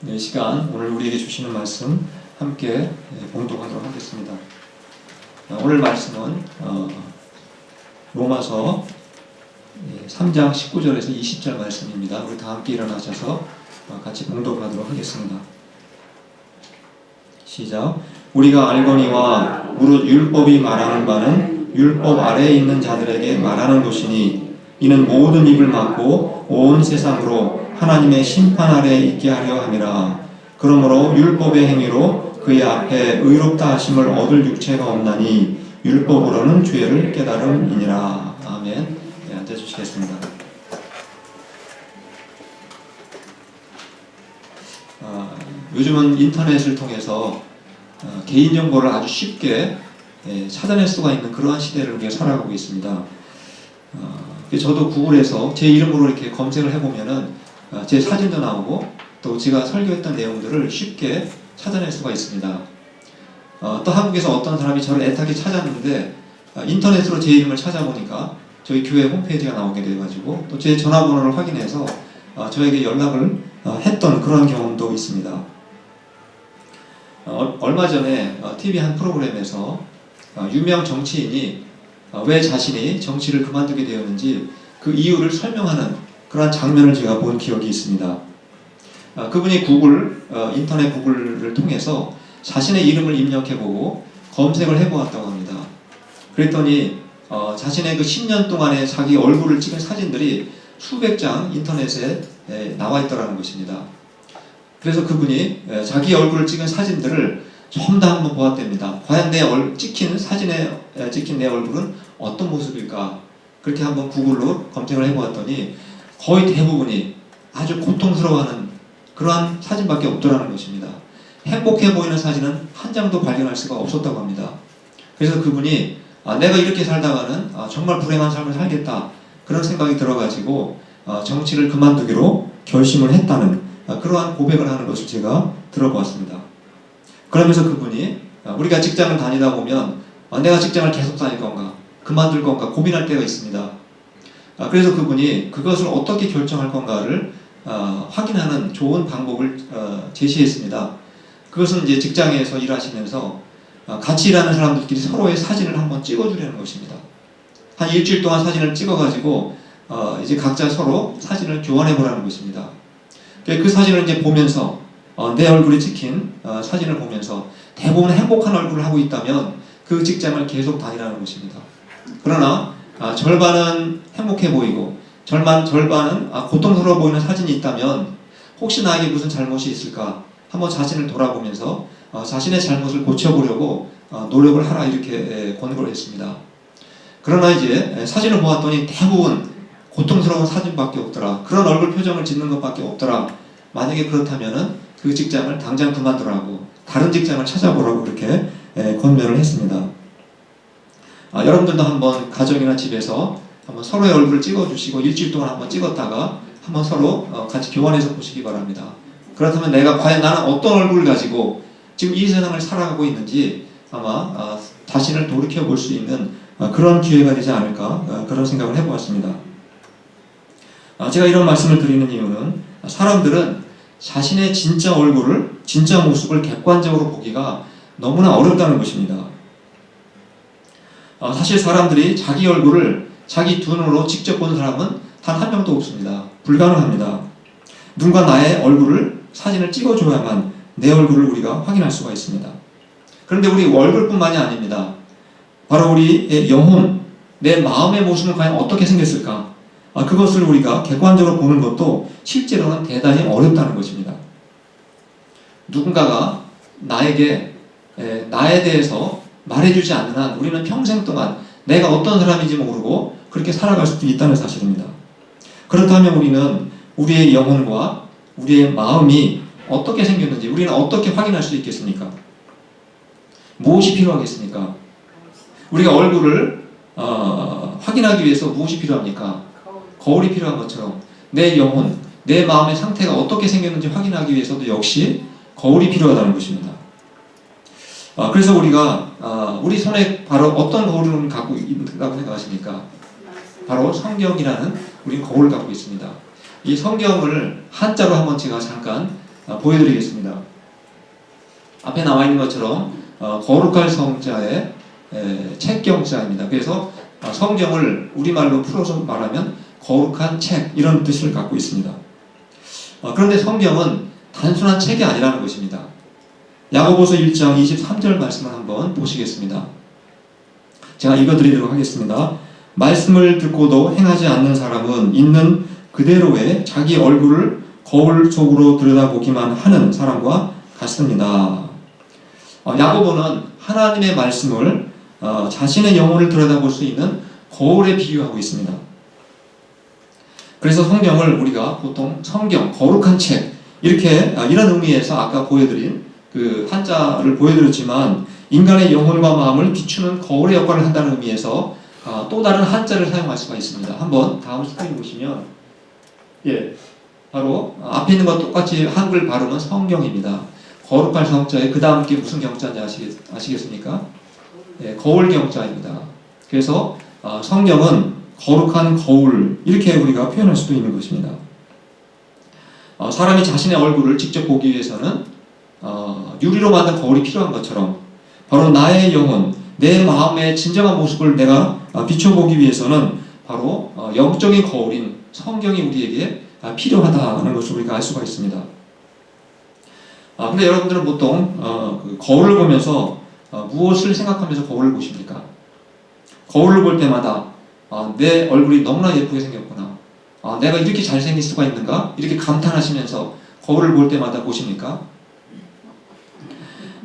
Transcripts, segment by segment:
이 시간 오늘 우리에게 주시는 말씀 함께 봉독하도록 하겠습니다. 오늘 말씀은 로마서 3장 19절에서 20절 말씀입니다. 우리 다 함께 일어나셔서 같이 봉독하도록 하겠습니다. 시작. 우리가 알거니와 무릇 율법이 말하는 바는 율법 아래에 있는 자들에게 말하는 것이니 이는 모든 입을 막고 온 세상으로 하나님의 심판 아래에 있게 하려 함이라. 그러므로 율법의 행위로 그의 앞에 의롭다 하심을 얻을 육체가 없나니 율법으로는 죄를 깨달음이니라. 아멘. 네, 앉아주시겠습니다. 요즘은 인터넷을 통해서 개인정보를 아주 쉽게 찾아낼 수가 있는 그러한 시대를 우리가 살아가고 있습니다. 저도 구글에서 제 이름으로 이렇게 검색을 해보면은 제 사진도 나오고 또 제가 설교했던 내용들을 쉽게 찾아낼 수가 있습니다. 또 한국에서 어떤 사람이 저를 애타게 찾았는데 인터넷으로 제 이름을 찾아보니까 저희 교회 홈페이지가 나오게 돼가지고 또 제 전화번호를 확인해서 저에게 연락을 했던 그런 경험도 있습니다. 얼마 전에 TV 한 프로그램에서 유명 정치인이 왜 자신이 정치를 그만두게 되었는지 그 이유를 설명하는 그러한 장면을 제가 본 기억이 있습니다. 그분이 인터넷 구글을 통해서 자신의 이름을 입력해보고 검색을 해보았다고 합니다. 그랬더니 자신의 그 10년 동안의 자기 얼굴을 찍은 사진들이 수백 장 인터넷에 나와 있더라는 것입니다. 그래서 그분이 자기 얼굴을 찍은 사진들을 전부 다 한번 보았답니다. 과연 사진에 찍힌 내 얼굴은 어떤 모습일까? 그렇게 한번 구글로 검색을 해보았더니 거의 대부분이 아주 고통스러워하는 그러한 사진밖에 없더라는 것입니다. 행복해 보이는 사진은 한 장도 발견할 수가 없었다고 합니다. 그래서 그분이 내가 이렇게 살다가는 정말 불행한 삶을 살겠다 그런 생각이 들어가지고 정치를 그만두기로 결심을 했다는 그러한 고백을 하는 것을 제가 들어보았습니다. 그러면서 그분이 우리가 직장을 다니다 보면 내가 직장을 계속 다닐 건가 그만둘 건가 고민할 때가 있습니다. 그래서 그분이 그것을 어떻게 결정할 건가를 확인하는 좋은 방법을 제시했습니다. 그것은 이제 직장에서 일하시면서 같이 일하는 사람들끼리 서로의 사진을 한번 찍어주려는 것입니다. 한 일주일 동안 사진을 찍어가지고 이제 각자 서로 사진을 교환해 보라는 것입니다. 그 사진을 이제 보면서 내 얼굴이 찍힌 사진을 보면서 대부분 행복한 얼굴을 하고 있다면 그 직장을 계속 다니라는 것입니다. 그러나 절반은 행복해 보이고 절반은 고통스러워 보이는 사진이 있다면 혹시 나에게 무슨 잘못이 있을까 한번 자신을 돌아보면서 자신의 잘못을 고쳐보려고 노력을 하라 이렇게 권고를 했습니다. 그러나 이제 사진을 보았더니 대부분 고통스러운 사진밖에 없더라. 그런 얼굴 표정을 짓는 것밖에 없더라. 만약에 그렇다면은 그 직장을 당장 그만두라고 다른 직장을 찾아보라고 이렇게 권면을 했습니다. 여러분들도 한번 가정이나 집에서 한번 서로의 얼굴을 찍어주시고 일주일 동안 한번 찍었다가 한번 서로 같이 교환해서 보시기 바랍니다. 그렇다면 내가 과연 나는 어떤 얼굴을 가지고 지금 이 세상을 살아가고 있는지 아마 자신을 돌이켜 볼 수 있는 그런 기회가 되지 않을까 그런 생각을 해보았습니다. 제가 이런 말씀을 드리는 이유는 사람들은 자신의 진짜 얼굴을 진짜 모습을 객관적으로 보기가 너무나 어렵다는 것입니다. 사실 사람들이 자기 얼굴을 자기 두 눈으로 직접 본 사람은 단 한 명도 없습니다. 불가능합니다. 누군가 나의 얼굴을 사진을 찍어줘야만 내 얼굴을 우리가 확인할 수가 있습니다. 그런데 우리 얼굴뿐만이 아닙니다. 바로 우리의 영혼, 내 마음의 모습은 과연 어떻게 생겼을까? 그것을 우리가 객관적으로 보는 것도 실제로는 대단히 어렵다는 것입니다. 누군가가 나에 대해서 말해주지 않는 한 우리는 평생 동안 내가 어떤 사람인지 모르고 그렇게 살아갈 수도 있다는 사실입니다. 그렇다면 우리는 우리의 영혼과 우리의 마음이 어떻게 생겼는지 우리는 어떻게 확인할 수 있겠습니까? 무엇이 필요하겠습니까? 우리가 얼굴을 확인하기 위해서 무엇이 필요합니까? 거울이 필요한 것처럼 내 영혼, 내 마음의 상태가 어떻게 생겼는지 확인하기 위해서도 역시 거울이 필요하다는 것입니다. 그래서 우리가 우리 손에 바로 어떤 거울을 갖고 있다고 생각하십니까? 바로 성경이라는 우리 거울을 갖고 있습니다. 이 성경을 한자로 한번 제가 잠깐 보여드리겠습니다. 앞에 나와 있는 것처럼 거룩할 성자의 책경자입니다. 그래서 성경을 우리말로 풀어서 말하면 거룩한 책, 이런 뜻을 갖고 있습니다. 그런데 성경은 단순한 책이 아니라는 것입니다. 야고보서 1장 23절 말씀을 한번 보시겠습니다. 제가 읽어드리도록 하겠습니다. 말씀을 듣고도 행하지 않는 사람은 있는 그대로의 자기 얼굴을 거울 속으로 들여다보기만 하는 사람과 같습니다. 야고보는 하나님의 말씀을 자신의 영혼을 들여다볼 수 있는 거울에 비유하고 있습니다. 그래서 성경을 우리가 보통 성경, 거룩한 책, 이렇게 이런 의미에서 아까 보여드린 그 한자를 보여드렸지만, 인간의 영혼과 마음을 비추는 거울의 역할을 한다는 의미에서 또 다른 한자를 사용할 수가 있습니다. 한번 다음 스크린 보시면, 바로 앞에 있는 것 똑같이 한글 발음은 성경입니다. 거룩할 성자에 그 다음 게 무슨 경자인지 아시겠습니까? 거울 경자입니다. 그래서 성경은 거룩한 거울, 이렇게 우리가 표현할 수도 있는 것입니다. 사람이 자신의 얼굴을 직접 보기 위해서는 유리로 만든 거울이 필요한 것처럼, 바로 나의 영혼, 내 마음의 진정한 모습을 내가 비춰보기 위해서는 바로 영적인 거울인 성경이 우리에게 필요하다는 것을 우리가 알 수가 있습니다. 근데 여러분들은 보통 그 거울을 보면서 무엇을 생각하면서 거울을 보십니까? 거울을 볼 때마다 내 얼굴이 너무나 예쁘게 생겼구나, 내가 이렇게 잘생길 수가 있는가, 이렇게 감탄하시면서 거울을 볼 때마다 보십니까?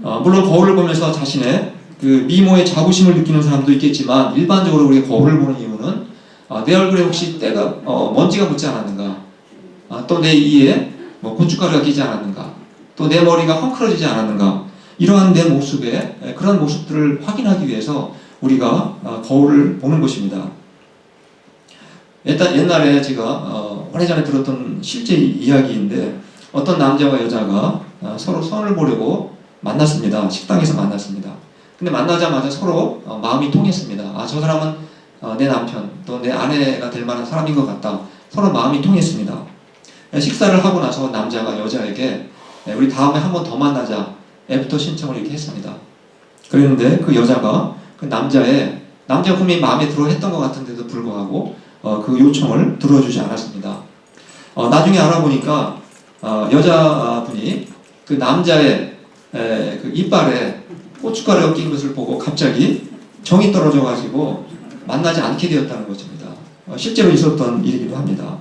물론 거울을 보면서 자신의 그 미모의 자부심을 느끼는 사람도 있겠지만, 일반적으로 우리가 거울을 보는 이유는 내 얼굴에 혹시 때가 먼지가 묻지 않았는가, 또 내 이에 고춧가루가 끼지 않았는가, 또 내 머리가 헝클어지지 않았는가, 이러한 내 모습에 그런 모습들을 확인하기 위해서 우리가 거울을 보는 것입니다. 일단 옛날에 제가 오래전에 들었던 실제 이야기인데, 어떤 남자와 여자가 서로 선을 보려고 만났습니다. 식당에서 만났습니다. 근데 만나자마자 서로 마음이 통했습니다. 저 사람은 내 남편, 또 내 아내가 될 만한 사람인 것 같다. 서로 마음이 통했습니다. 식사를 하고 나서 남자가 여자에게 우리 다음에 한 번 더 만나자, 애프터 신청을 이렇게 했습니다. 그랬는데 그 여자가 그 남자 분이 마음에 들어 했던 것 같은데도 불구하고 그 요청을 들어주지 않았습니다. 나중에 알아보니까 여자분이 그 남자의 그 이빨에 고춧가루가 낀 것을 보고 갑자기 정이 떨어져가지고 만나지 않게 되었다는 것입니다. 실제로 있었던 일이기도 합니다.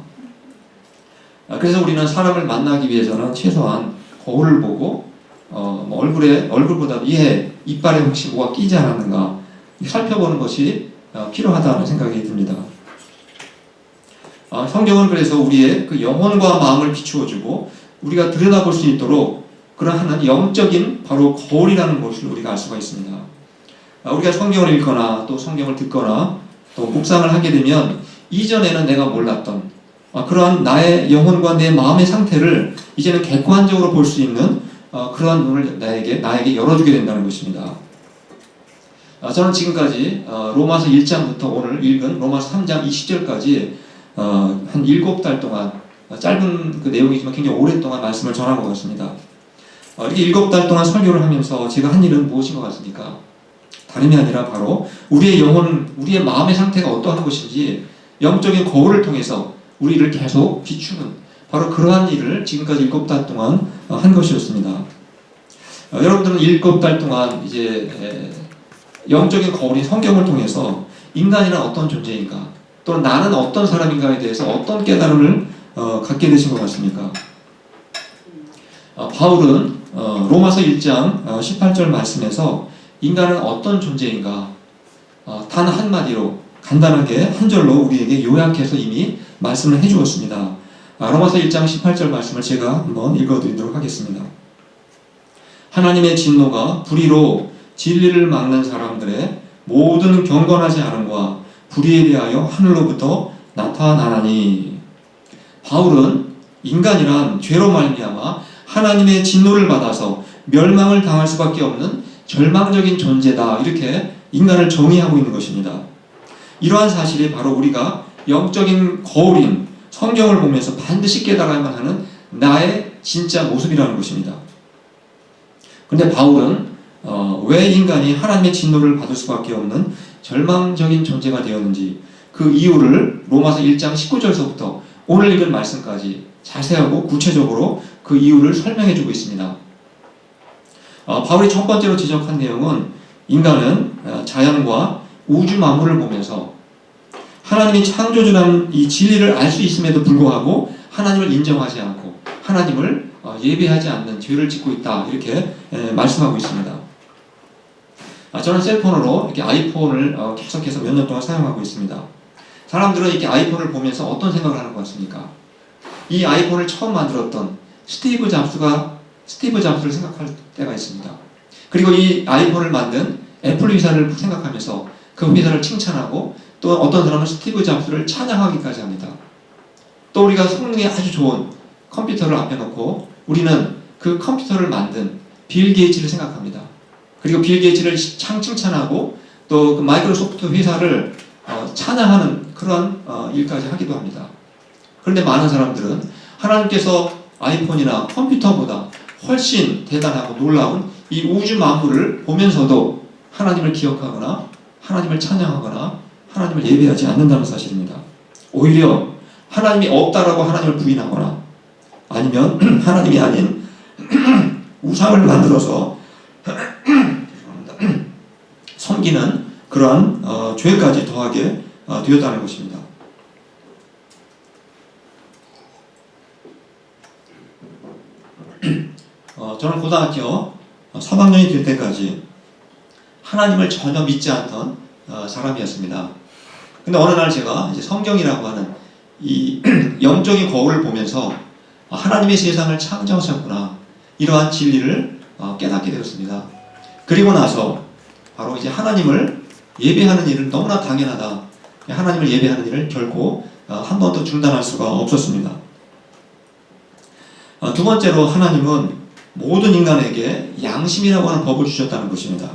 그래서 우리는 사람을 만나기 위해서는 최소한 거울을 보고 얼굴보다 이빨에 혹시 뭐가 끼지 않았는가 살펴보는 것이 필요하다는 생각이 듭니다. 성경은 그래서 우리의 그 영혼과 마음을 비추어주고 우리가 들여다볼 수 있도록 그러한 영적인 바로 거울이라는 것을 우리가 알 수가 있습니다. 우리가 성경을 읽거나 또 성경을 듣거나 또 묵상을 하게 되면 이전에는 내가 몰랐던 그러한 나의 영혼과 내 마음의 상태를 이제는 객관적으로 볼 수 있는 그러한 눈을 나에게 열어주게 된다는 것입니다. 저는 지금까지 로마서 1장부터 오늘 읽은 로마서 3장 20절까지 한 7달 동안, 짧은 그 내용이지만 굉장히 오랫동안 말씀을 전한 것 같습니다. 이렇게 7달 동안 설교를 하면서 제가 한 일은 무엇인 것 같습니까? 다름이 아니라 바로 우리의 영혼, 우리의 마음의 상태가 어떠한 것인지 영적인 거울을 통해서 우리를 계속 비추는 바로 그러한 일을 지금까지 7달 동안 한 것이었습니다. 여러분들은 7달 동안 이제 영적인 거울인 성경을 통해서 인간이란 어떤 존재인가, 또는 나는 어떤 사람인가에 대해서 어떤 깨달음을 갖게 되신 것 같습니까? 바울은 로마서 1장 18절 말씀에서 인간은 어떤 존재인가 단 한마디로 간단하게 한 절로 우리에게 요약해서 이미 말씀을 해주었습니다. 로마서 1장 18절 말씀을 제가 한번 읽어드리도록 하겠습니다. 하나님의 진노가 불의로 진리를 막는 사람들의 모든 경건하지 않음과 불의에 대하여 하늘로부터 나타나나니. 바울은 인간이란 죄로 말미암아 하나님의 진노를 받아서 멸망을 당할 수밖에 없는 절망적인 존재다, 이렇게 인간을 정의하고 있는 것입니다. 이러한 사실이 바로 우리가 영적인 거울인 성경을 보면서 반드시 깨달아야만 하는 나의 진짜 모습이라는 것입니다. 그런데 바울은 왜 인간이 하나님의 진노를 받을 수밖에 없는 절망적인 존재가 되었는지 그 이유를 로마서 1장 19절서부터 오늘 읽은 말씀까지 자세하고 구체적으로 그 이유를 설명해주고 있습니다. 바울이 첫 번째로 지적한 내용은 인간은 자연과 우주 만물을 보면서 하나님이 창조주라는 이 진리를 알 수 있음에도 불구하고 하나님을 인정하지 않고 하나님을 예배하지 않는 죄를 짓고 있다, 이렇게 말씀하고 있습니다. 저는 셀폰으로 이렇게 아이폰을 계속해서 몇 년 동안 사용하고 있습니다. 사람들은 이렇게 아이폰을 보면서 어떤 생각을 하는 것 같습니까? 이 아이폰을 처음 만들었던 스티브 잡스를 생각할 때가 있습니다. 그리고 이 아이폰을 만든 애플 회사를 생각하면서 그 회사를 칭찬하고, 또 어떤 사람은 스티브 잡스를 찬양하기까지 합니다. 또 우리가 성능이 아주 좋은 컴퓨터를 앞에 놓고 우리는 그 컴퓨터를 만든 빌 게이츠를 생각합니다. 그리고 빌 게이츠를 칭찬하고 또 그 마이크로소프트 회사를 찬양하는 그런 일까지 하기도 합니다. 그런데 많은 사람들은 하나님께서 아이폰이나 컴퓨터보다 훨씬 대단하고 놀라운 이 우주 만물을 보면서도 하나님을 기억하거나 하나님을 찬양하거나 하나님을 예배하지 않는다는 사실입니다. 오히려 하나님이 없다라고 하나님을 부인하거나 아니면 하나님이 아닌 우상을 만들어서 섬기는 그러한 죄까지 더하게 되었다는 것입니다. 저는 고등학교 3학년이 될 때까지 하나님을 전혀 믿지 않던 사람이었습니다. 근데 어느 날 제가 이제 성경이라고 하는 이 영적인 거울을 보면서 하나님의 세상을 창조하셨구나, 이러한 진리를 깨닫게 되었습니다. 그리고 나서 바로 이제 하나님을 예배하는 일은 너무나 당연하다, 하나님을 예배하는 일을 결코 한 번도 중단할 수가 없었습니다. 두 번째로 하나님은 모든 인간에게 양심이라고 하는 법을 주셨다는 것입니다.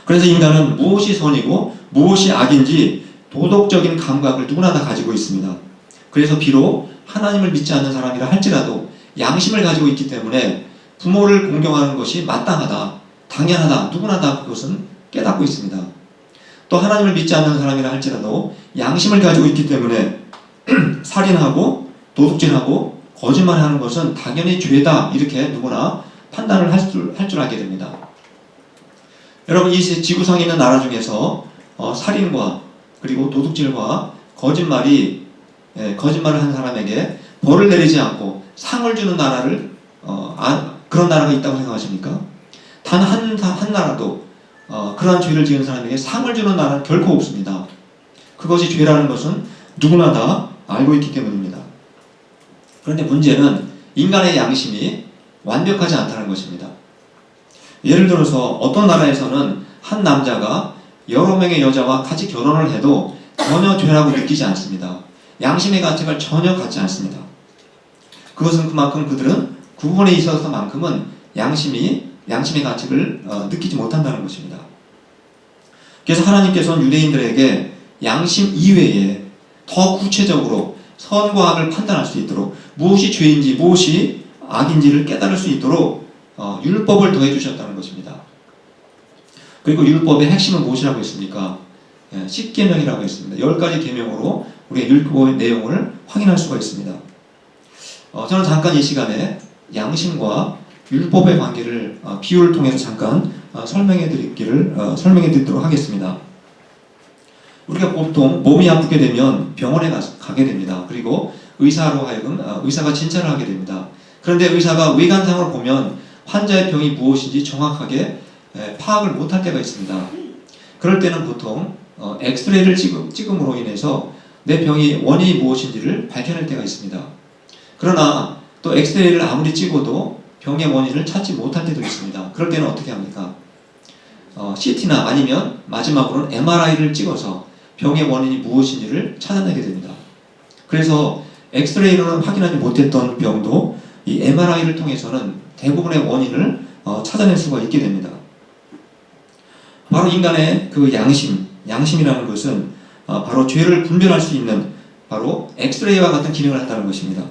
그래서 인간은 무엇이 선이고 무엇이 악인지 도덕적인 감각을 누구나 다 가지고 있습니다. 그래서 비록 하나님을 믿지 않는 사람이라 할지라도 양심을 가지고 있기 때문에 부모를 공경하는 것이 마땅하다, 당연하다, 누구나 다 그것은 깨닫고 있습니다. 또 하나님을 믿지 않는 사람이라 할지라도 양심을 가지고 있기 때문에 살인하고 도둑질하고 거짓말하는 것은 당연히 죄다, 이렇게 누구나 판단을 할 줄 알게 됩니다. 여러분, 이 지구상에 있는 나라 중에서 살인과 그리고 도둑질과 거짓말을 한 사람에게 벌을 내리지 않고 상을 주는 나라를 그런 나라가 있다고 생각하십니까? 단 한 나라도 그러한 죄를 지은 사람에게 상을 주는 나라는 결코 없습니다. 그것이 죄라는 것은 누구나 다 알고 있기 때문입니다. 그런데 문제는 인간의 양심이 완벽하지 않다는 것입니다. 예를 들어서 어떤 나라에서는 한 남자가 여러 명의 여자와 같이 결혼을 해도 전혀 죄라고 느끼지 않습니다. 양심의 가책을 전혀 갖지 않습니다. 그것은 그만큼 그들은 구분에 있어서만큼은 양심의 가책을 느끼지 못한다는 것입니다. 그래서 하나님께서는 유대인들에게 양심 이외에 더 구체적으로 선과 악을 판단할 수 있도록, 무엇이 죄인지 무엇이 악인지를 깨달을 수 있도록 율법을 더해 주셨다는 것입니다. 그리고 율법의 핵심은 무엇이라고 했습니까? 10계명이라고 했습니다. 10가지 계명으로 우리가 율법의 내용을 확인할 수가 있습니다. 저는 잠깐 이 시간에 양심과 율법의 관계를 비유를 통해서 잠깐 설명해 드리도록 하겠습니다. 우리가 보통 몸이 아프게 되면 병원에 가게 됩니다. 그리고 의사로 하여금 의사가 진찰을 하게 됩니다. 그런데 의사가 외관상으로 보면 환자의 병이 무엇인지 정확하게 파악을 못할 때가 있습니다. 그럴 때는 보통 엑스레이를 찍음으로 인해서 내 병이 원인이 무엇인지를 밝혀낼 때가 있습니다. 그러나 또 엑스레이를 아무리 찍어도 병의 원인을 찾지 못할 때도 있습니다. 그럴 때는 어떻게 합니까? CT나 아니면 마지막으로는 MRI를 찍어서 병의 원인이 무엇인지를 찾아내게 됩니다. 그래서 엑스레이로는 확인하지 못했던 병도 이 MRI를 통해서는 대부분의 원인을 찾아낼 수가 있게 됩니다. 바로 인간의 그 양심이라는 것은 바로 죄를 분별할 수 있는 바로 엑스레이와 같은 기능을 한다는 것입니다.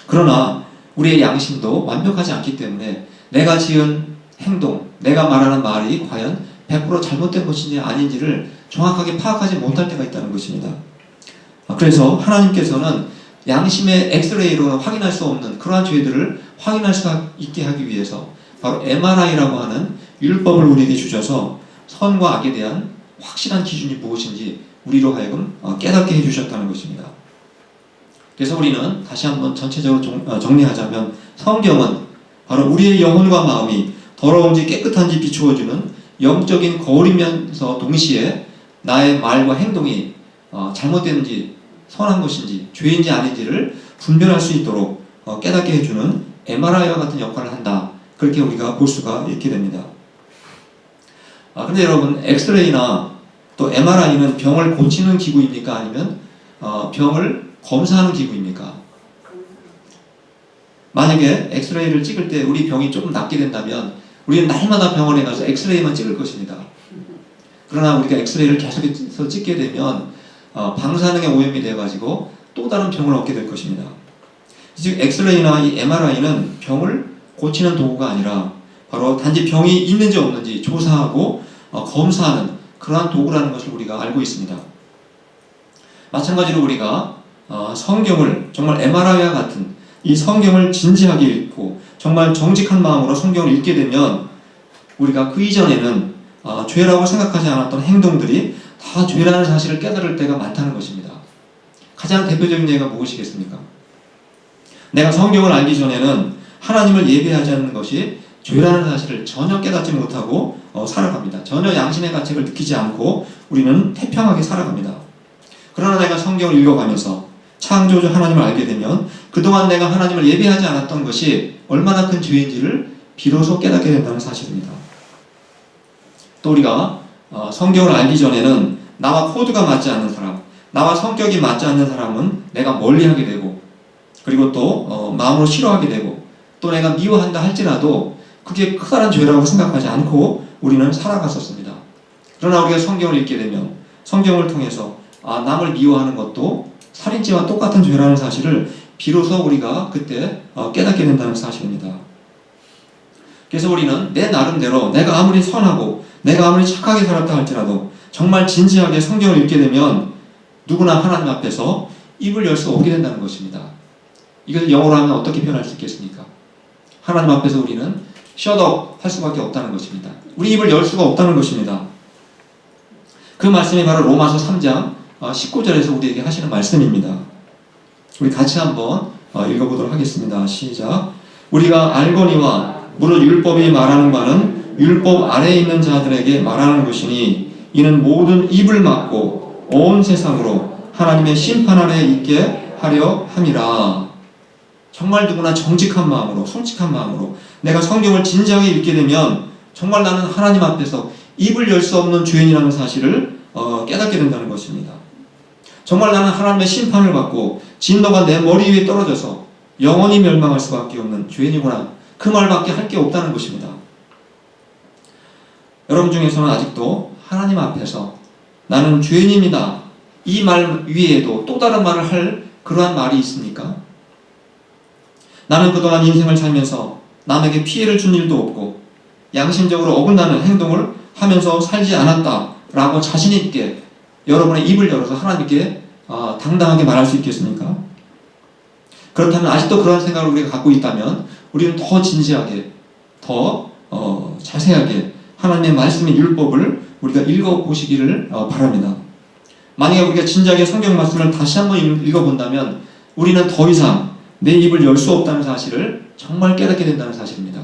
그러나 우리의 양심도 완벽하지 않기 때문에 내가 지은 행동, 내가 말하는 말이 과연 100% 잘못된 것인지 아닌지를 정확하게 파악하지 못할 때가 있다는 것입니다. 그래서 하나님께서는 양심의 엑스레이로는 확인할 수 없는 그러한 죄들을 확인할 수 있게 하기 위해서 바로 MRI라고 하는 율법을 우리에게 주셔서 선과 악에 대한 확실한 기준이 무엇인지 우리로 하여금 깨닫게 해주셨다는 것입니다. 그래서 우리는 다시 한번 전체적으로 정리하자면 성경은 바로 우리의 영혼과 마음이 더러운지 깨끗한지 비추어주는 영적인 거울이면서 동시에 나의 말과 행동이 잘못됐는지 선한 것인지 죄인지 아닌지를 분별할 수 있도록 깨닫게 해주는 MRI와 같은 역할을 한다. 그렇게 우리가 볼 수가 있게 됩니다. 근데 여러분, 엑스레이나 또 MRI는 병을 고치는 기구입니까? 아니면 병을 검사하는 기구입니까? 만약에 엑스레이를 찍을 때 우리 병이 조금 낫게 된다면 우리는 날마다 병원에 가서 엑스레이만 찍을 것입니다. 그러나 우리가 엑스레이를 계속해서 찍게 되면 방사능에 오염이 되어가지고 또 다른 병을 얻게 될 것입니다. 즉 엑스레이나 이 MRI는 병을 고치는 도구가 아니라 바로 단지 병이 있는지 없는지 조사하고 검사하는 그러한 도구라는 것을 우리가 알고 있습니다. 마찬가지로 우리가 성경을 정말 MRI와 같은 이 성경을 진지하게 읽고 정말 정직한 마음으로 성경을 읽게 되면 우리가 그 이전에는 죄라고 생각하지 않았던 행동들이 다 죄라는 사실을 깨달을 때가 많다는 것입니다. 가장 대표적인 예가 무엇이겠습니까? 내가 성경을 알기 전에는 하나님을 예배하지 않는 것이 죄라는 사실을 전혀 깨닫지 못하고 살아갑니다. 전혀 양심의 가책을 느끼지 않고 우리는 태평하게 살아갑니다. 그러나 내가 성경을 읽어가면서 창조주 하나님을 알게 되면 그동안 내가 하나님을 예배하지 않았던 것이 얼마나 큰 죄인지를 비로소 깨닫게 된다는 사실입니다. 또 우리가 성경을 알기 전에는 나와 코드가 맞지 않는 사람, 나와 성격이 맞지 않는 사람은 내가 멀리하게 되고 그리고 또 마음으로 싫어하게 되고 또 내가 미워한다 할지라도 그게 크다란 죄라고 생각하지 않고 우리는 살아갔었습니다. 그러나 우리가 성경을 읽게 되면 성경을 통해서 남을 미워하는 것도 살인죄와 똑같은 죄라는 사실을 비로소 우리가 그때 깨닫게 된다는 사실입니다. 그래서 우리는 내 나름대로 내가 아무리 선하고 내가 아무리 착하게 살았다 할지라도 정말 진지하게 성경을 읽게 되면 누구나 하나님 앞에서 입을 열 수 없게 된다는 것입니다. 이것을 영어로 하면 어떻게 표현할 수 있겠습니까? 하나님 앞에서 우리는 shut up 할 수밖에 없다는 것입니다. 우리 입을 열 수가 없다는 것입니다. 그 말씀이 바로 로마서 3장 19절에서 우리에게 하시는 말씀입니다. 우리 같이 한번 읽어보도록 하겠습니다. 시작. 우리가 알거니와 무릇 율법이 말하는 바는 율법 아래에 있는 자들에게 말하는 것이니 이는 모든 입을 막고 온 세상으로 하나님의 심판 아래에 있게 하려 함이라. 정말 누구나 정직한 마음으로 솔직한 마음으로 내가 성경을 진지하게 읽게 되면 정말 나는 하나님 앞에서 입을 열 수 없는 죄인이라는 사실을 깨닫게 된다는 것입니다. 정말 나는 하나님의 심판을 받고 진노가 내 머리 위에 떨어져서 영원히 멸망할 수밖에 없는 죄인이구나. 그 말밖에 할 게 없다는 것입니다. 여러분 중에서는 아직도 하나님 앞에서 나는 죄인입니다. 이 말 위에도 또 다른 말을 할 그러한 말이 있습니까? 나는 그동안 인생을 살면서 남에게 피해를 준 일도 없고 양심적으로 어긋나는 행동을 하면서 살지 않았다라고 자신 있게 여러분의 입을 열어서 하나님께 당당하게 말할 수 있겠습니까? 그렇다면 아직도 그런 생각을 우리가 갖고 있다면 우리는 더 진지하게 더 자세하게 하나님의 말씀의 율법을 우리가 읽어보시기를 바랍니다. 만약에 우리가 진지하게 성경 말씀을 다시 한번 읽어본다면 우리는 더 이상 내 입을 열 수 없다는 사실을 정말 깨닫게 된다는 사실입니다.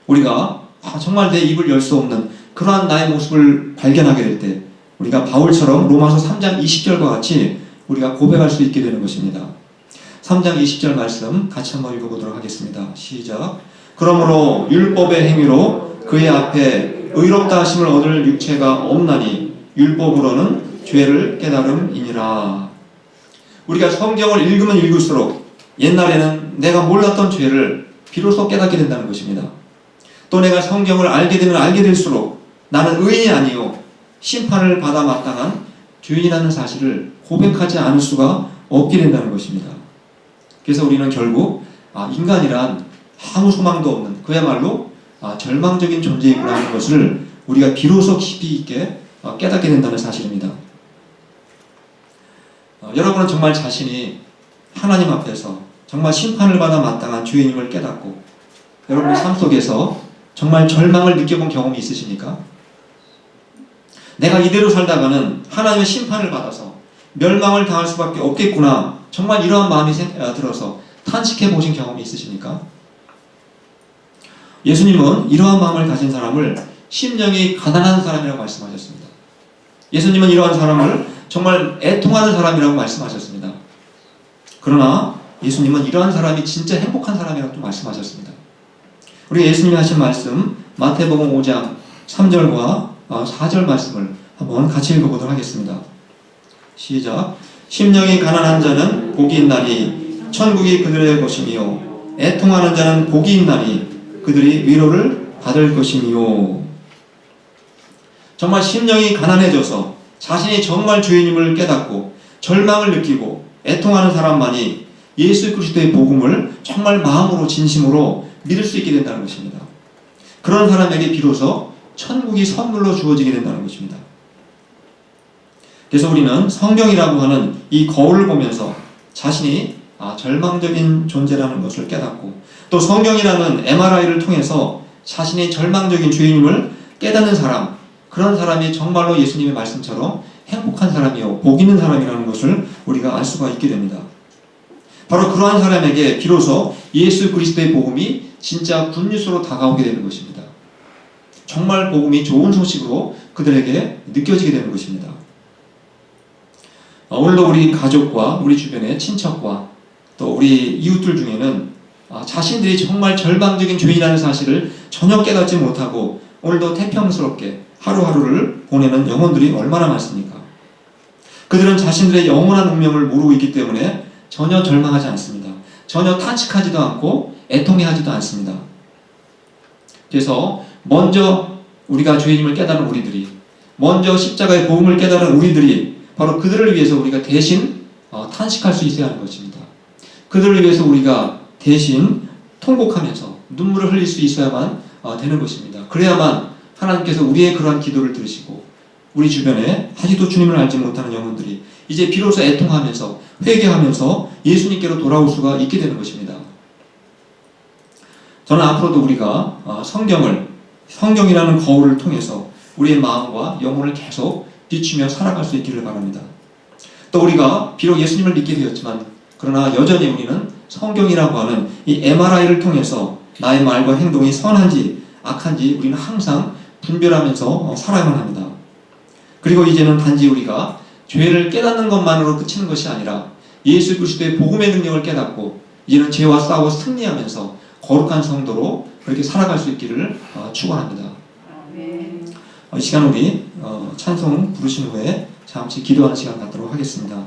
우리가 정말 내 입을 열 수 없는 그러한 나의 모습을 발견하게 될 때 우리가 바울처럼 로마서 3장 20절과 같이 우리가 고백할 수 있게 되는 것입니다. 3장 20절 말씀 같이 한번 읽어보도록 하겠습니다. 시작. 그러므로 율법의 행위로 그의 앞에 의롭다 하심을 얻을 육체가 없나니 율법으로는 죄를 깨달음이니라. 우리가 성경을 읽으면 읽을수록 옛날에는 내가 몰랐던 죄를 비로소 깨닫게 된다는 것입니다. 또 내가 성경을 알게 되면 알게 될수록 나는 의인이 아니요 심판을 받아 마땅한 죄인이라는 사실을 고백하지 않을 수가 없게 된다는 것입니다. 그래서 우리는 결국 인간이란 아무 소망도 없는 그야말로 절망적인 존재이구나 하는 것을 우리가 비로소 깊이 있게 깨닫게 된다는 사실입니다. 여러분은 정말 자신이 하나님 앞에서 정말 심판을 받아 마땅한 죄인임을 깨닫고 여러분의 삶 속에서 정말 절망을 느껴본 경험이 있으십니까? 내가 이대로 살다가는 하나님의 심판을 받아서 멸망을 당할 수밖에 없겠구나, 정말 이러한 마음이 들어서 탄식해 보신 경험이 있으십니까? 예수님은 이러한 마음을 가진 사람을 심령이 가난한 사람이라고 말씀하셨습니다. 예수님은 이러한 사람을 정말 애통하는 사람이라고 말씀하셨습니다. 그러나 예수님은 이러한 사람이 진짜 행복한 사람이라고 또 말씀하셨습니다. 우리 예수님이 하신 말씀 마태복음 5장 3절과 4절 말씀을 한번 같이 읽어보도록 하겠습니다. 시작. 심령이 가난한 자는 복이 있나니 천국이 그들의 것이며 애통하는 자는 복이 있나니 그들이 위로를 받을 것이며. 정말 심령이 가난해져서 자신이 정말 죄인임을 깨닫고 절망을 느끼고 애통하는 사람만이 예수 그리스도의 복음을 정말 마음으로 진심으로 믿을 수 있게 된다는 것입니다. 그런 사람에게 비로소 천국이 선물로 주어지게 된다는 것입니다. 그래서 우리는 성경이라고 하는 이 거울을 보면서 자신이 절망적인 존재라는 것을 깨닫고, 또 성경이라는 MRI를 통해서 자신이 절망적인 죄인임을 깨닫는 사람, 그런 사람이 정말로 예수님의 말씀처럼 행복한 사람이요 복 있는 사람이라는 것을 우리가 알 수가 있게 됩니다. 바로 그러한 사람에게 비로소 예수 그리스도의 복음이 진짜 굿뉴스로 다가오게 되는 것입니다. 정말 복음이 좋은 소식으로 그들에게 느껴지게 되는 것입니다. 오늘도 우리 가족과 우리 주변의 친척과 또 우리 이웃들 중에는 자신들이 정말 절망적인 죄인이라는 사실을 전혀 깨닫지 못하고 오늘도 태평스럽게 하루하루를 보내는 영혼들이 얼마나 많습니까? 그들은 자신들의 영원한 운명을 모르고 있기 때문에 전혀 절망하지 않습니다. 전혀 탄식하지도 않고 애통해하지도 않습니다. 그래서 먼저 우리가 죄인임을 깨달은 우리들이, 먼저 십자가의 복음을 깨달은 우리들이 바로 그들을 위해서 우리가 대신 탄식할 수 있어야 하는 것입니다. 그들을 위해서 우리가 대신 통곡하면서 눈물을 흘릴 수 있어야만 되는 것입니다. 그래야만 하나님께서 우리의 그러한 기도를 들으시고 우리 주변에 아직도 주님을 알지 못하는 영혼들이 이제 비로소 애통하면서 회개하면서 예수님께로 돌아올 수가 있게 되는 것입니다. 저는 앞으로도 우리가 성경이라는 거울을 통해서 우리의 마음과 영혼을 계속 비추며 살아갈 수 있기를 바랍니다. 또 우리가 비록 예수님을 믿게 되었지만 그러나 여전히 우리는 성경이라고 하는 이 MRI를 통해서 나의 말과 행동이 선한지 악한지 우리는 항상 분별하면서 살아야만 합니다. 그리고 이제는 단지 우리가 죄를 깨닫는 것만으로 그치는 것이 아니라 예수 그리스도의 복음의 능력을 깨닫고 이제는 죄와 싸워 승리하면서 거룩한 성도로 그렇게 살아갈 수 있기를 축원합니다. 이 시간 우리 찬송 부르신 후에 잠시 기도하는 시간 갖도록 하겠습니다.